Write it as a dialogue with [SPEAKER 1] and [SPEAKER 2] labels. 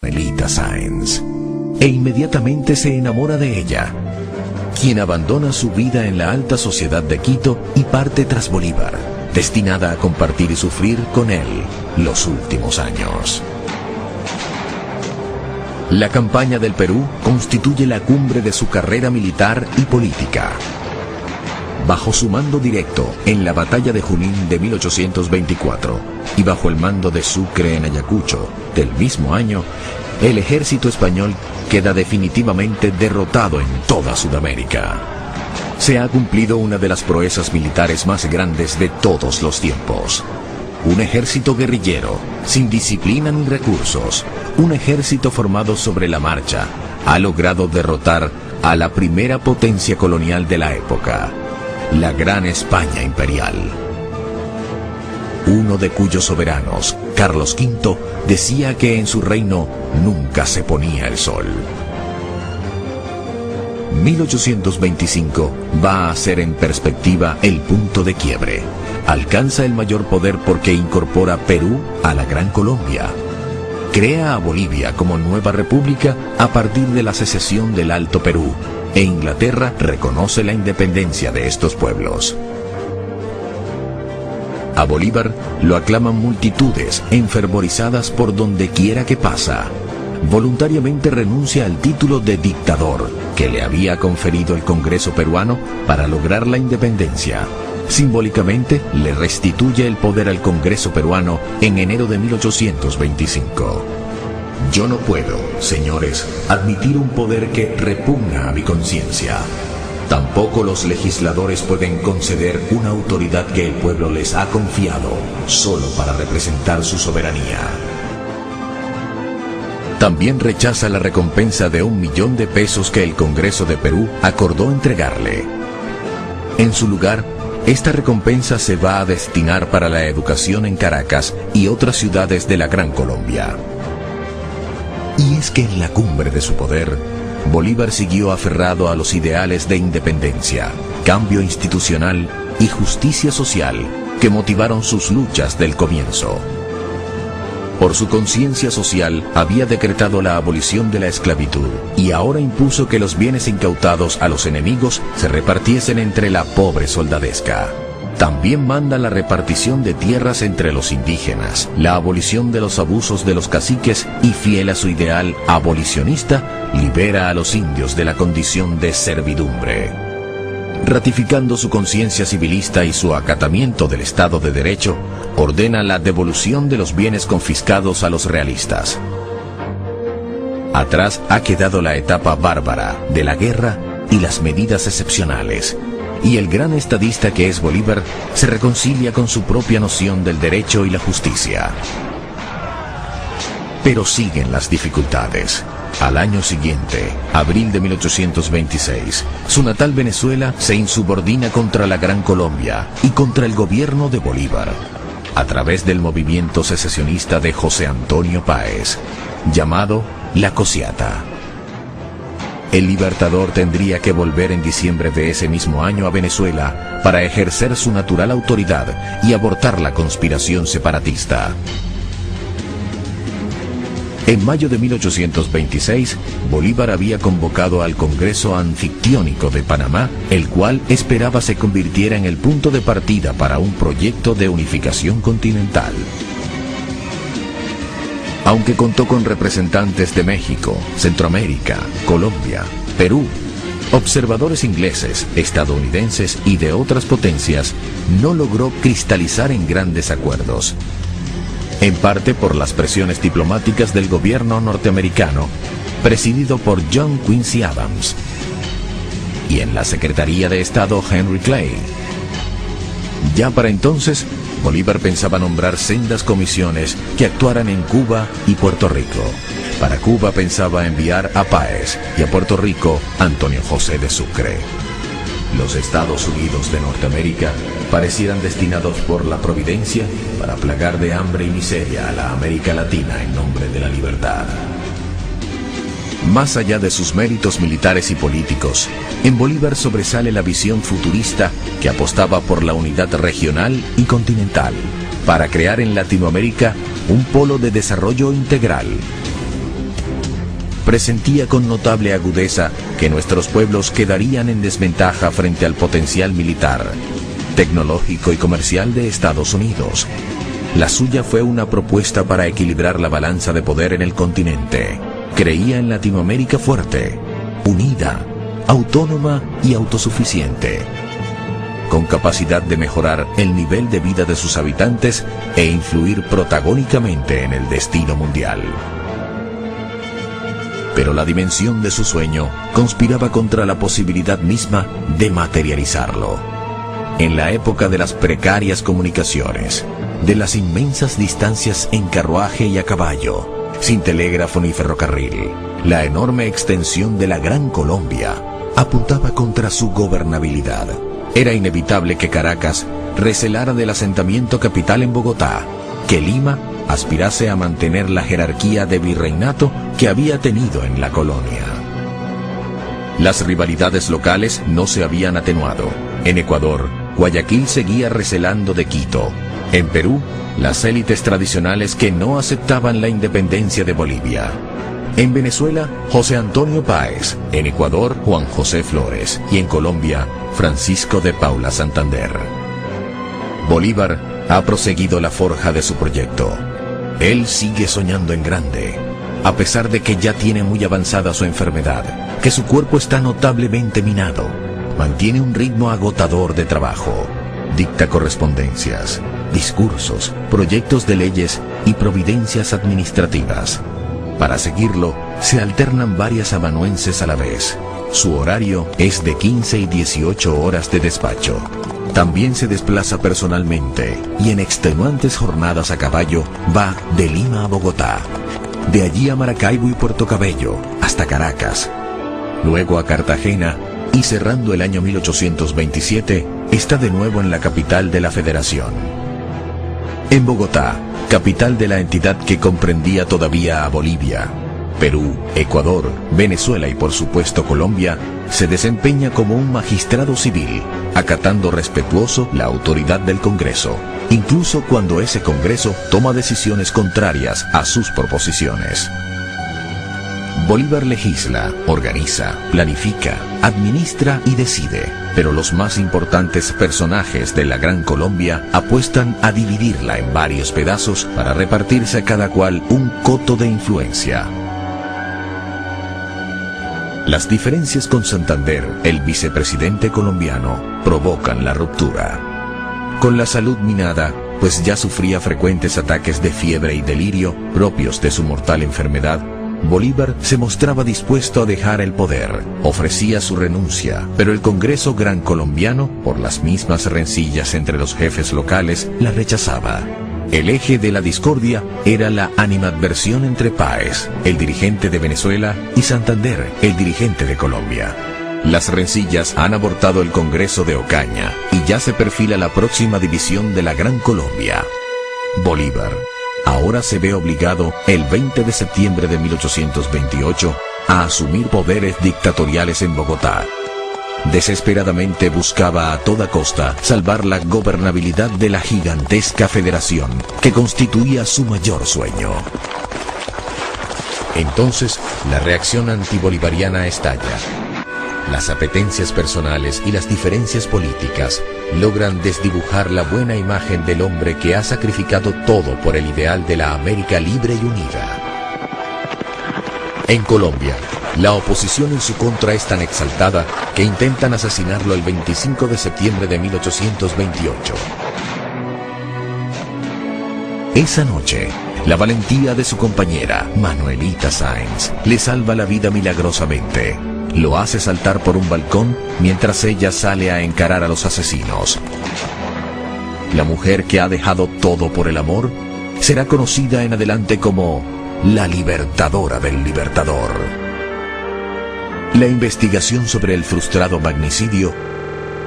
[SPEAKER 1] Melita Sáenz, e inmediatamente se enamora de ella, quien abandona su vida en la alta sociedad de Quito y parte tras Bolívar, destinada a compartir y sufrir con él los últimos años. La campaña del Perú constituye la cumbre de su carrera militar y política. Bajo su mando directo en la batalla de Junín de 1824 y bajo el mando de Sucre en Ayacucho del mismo año, el ejército español queda definitivamente derrotado en toda Sudamérica. Se ha cumplido una de las proezas militares más grandes de todos los tiempos. Un ejército guerrillero, sin disciplina ni recursos, un ejército formado sobre la marcha, ha logrado derrotar a la primera potencia colonial de la época, la Gran España Imperial. Uno de cuyos soberanos, Carlos V, decía que en su reino nunca se ponía el sol. 1825 va a ser en perspectiva el punto de quiebre. Alcanza el mayor poder porque incorpora Perú a la Gran Colombia. Crea a Bolivia como nueva república a partir de la secesión del Alto Perú, e Inglaterra reconoce la independencia de estos pueblos. A Bolívar lo aclaman multitudes enfervorizadas por donde quiera que pasa. Voluntariamente renuncia al título de dictador que le había conferido el Congreso peruano para lograr la independencia. Simbólicamente le restituye el poder al Congreso peruano en enero de 1825. Yo no puedo, señores, admitir un poder que repugna a mi conciencia. Tampoco los legisladores pueden conceder una autoridad que el pueblo les ha confiado solo para representar su soberanía. También rechaza la recompensa de 1 millón de pesos que el Congreso de Perú acordó entregarle. En su lugar, esta recompensa se va a destinar para la educación en Caracas y otras ciudades de la Gran Colombia. Y es que en la cumbre de su poder, Bolívar siguió aferrado a los ideales de independencia, cambio institucional y justicia social que motivaron sus luchas del comienzo. Por su conciencia social, había decretado la abolición de la esclavitud y ahora impuso que los bienes incautados a los enemigos se repartiesen entre la pobre soldadesca. También manda la repartición de tierras entre los indígenas, la abolición de los abusos de los caciques y, fiel a su ideal abolicionista, libera a los indios de la condición de servidumbre. Ratificando su conciencia civilista y su acatamiento del Estado de Derecho, ordena la devolución de los bienes confiscados a los realistas. Atrás ha quedado la etapa bárbara de la guerra y las medidas excepcionales, y el gran estadista que es Bolívar se reconcilia con su propia noción del derecho y la justicia. Pero siguen las dificultades. Al año siguiente, abril de 1826, su natal Venezuela se insubordina contra la Gran Colombia y contra el gobierno de Bolívar, a través del movimiento secesionista de José Antonio Páez, llamado La Cociata. El libertador tendría que volver en diciembre de ese mismo año a Venezuela para ejercer su natural autoridad y abortar la conspiración separatista. En mayo de 1826, Bolívar había convocado al Congreso Anfictiónico de Panamá, el cual esperaba se convirtiera en el punto de partida para un proyecto de unificación continental. Aunque contó con representantes de México, Centroamérica, Colombia, Perú, observadores ingleses, estadounidenses y de otras potencias, no logró cristalizar en grandes acuerdos. En parte por las presiones diplomáticas del gobierno norteamericano, presidido por John Quincy Adams, y en la Secretaría de Estado Henry Clay. Ya para entonces, Bolívar pensaba nombrar sendas comisiones que actuaran en Cuba y Puerto Rico. Para Cuba pensaba enviar a Páez y a Puerto Rico Antonio José de Sucre. Los Estados Unidos de Norteamérica parecieran destinados por la providencia para plagar de hambre y miseria a la América Latina en nombre de la libertad. Más allá de sus méritos militares y políticos, en Bolívar sobresale la visión futurista que apostaba por la unidad regional y continental, para crear en Latinoamérica un polo de desarrollo integral. presentía con notable agudeza que nuestros pueblos quedarían en desventaja frente al potencial militar, tecnológico y comercial de Estados Unidos. La suya fue una propuesta para equilibrar la balanza de poder en el continente. Creía en Latinoamérica fuerte, unida, autónoma y autosuficiente, con capacidad de mejorar el nivel de vida de sus habitantes e influir protagónicamente en el destino mundial. Pero la dimensión de su sueño conspiraba contra la posibilidad misma de materializarlo. En la época de las precarias comunicaciones, de las inmensas distancias en carruaje y a caballo, sin telégrafo ni ferrocarril, la enorme extensión de la Gran Colombia apuntaba contra su gobernabilidad. Era inevitable que Caracas recelara del asentamiento capital en Bogotá, que Lima aspirase a mantener la jerarquía de virreinato que había tenido en la colonia. Las rivalidades locales no se habían atenuado. En Ecuador, Guayaquil seguía recelando de Quito. En Perú, las élites tradicionales que no aceptaban la independencia de Bolivia. En Venezuela, José Antonio Páez. En Ecuador, Juan José Flores. Y en Colombia, Francisco de Paula Santander. Bolívar ha proseguido la forja de su proyecto. Él sigue soñando en grande, a pesar de que ya tiene muy avanzada su enfermedad, que su cuerpo está notablemente minado. Mantiene un ritmo agotador de trabajo. Dicta correspondencias, discursos, proyectos de leyes y providencias administrativas. Para seguirlo, se alternan varias amanuenses a la vez. Su horario es de 15 y 18 horas de despacho. También se desplaza personalmente y en extenuantes jornadas a caballo va de Lima a Bogotá, de allí a Maracaibo y Puerto Cabello, hasta Caracas, luego a Cartagena y cerrando el año 1827 está de nuevo en la capital de la Federación. En Bogotá, capital de la entidad que comprendía todavía a Bolivia, Perú, Ecuador, Venezuela y por supuesto Colombia, se desempeña como un magistrado civil, acatando respetuoso la autoridad del Congreso, incluso cuando ese Congreso toma decisiones contrarias a sus proposiciones. Bolívar legisla, organiza, planifica, administra y decide, pero los más importantes personajes de la Gran Colombia apuestan a dividirla en varios pedazos para repartirse a cada cual un coto de influencia. Las diferencias con Santander, el vicepresidente colombiano, provocan la ruptura. Con la salud minada, pues ya sufría frecuentes ataques de fiebre y delirio propios de su mortal enfermedad, Bolívar se mostraba dispuesto a dejar el poder, ofrecía su renuncia, pero el Congreso Gran Colombiano, por las mismas rencillas entre los jefes locales, la rechazaba. El eje de la discordia era la animadversión entre Páez, el dirigente de Venezuela, y Santander, el dirigente de Colombia. Las rencillas han abortado el Congreso de Ocaña y ya se perfila la próxima división de la Gran Colombia. Bolívar ahora se ve obligado, el 20 de septiembre de 1828, a asumir poderes dictatoriales en Bogotá. Desesperadamente buscaba a toda costa salvar la gobernabilidad de la gigantesca federación que constituía su mayor sueño. Entonces, la reacción antibolivariana estalla. Las apetencias personales y las diferencias políticas logran desdibujar la buena imagen del hombre que ha sacrificado todo por el ideal de la América libre y unida. En Colombia, la oposición en su contra es tan exaltada que intentan asesinarlo el 25 de septiembre de 1828. Esa noche, la valentía de su compañera, Manuelita Sáenz, le salva la vida milagrosamente. Lo hace saltar por un balcón mientras ella sale a encarar a los asesinos. La mujer que ha dejado todo por el amor será conocida en adelante como la libertadora del libertador. La investigación sobre el frustrado magnicidio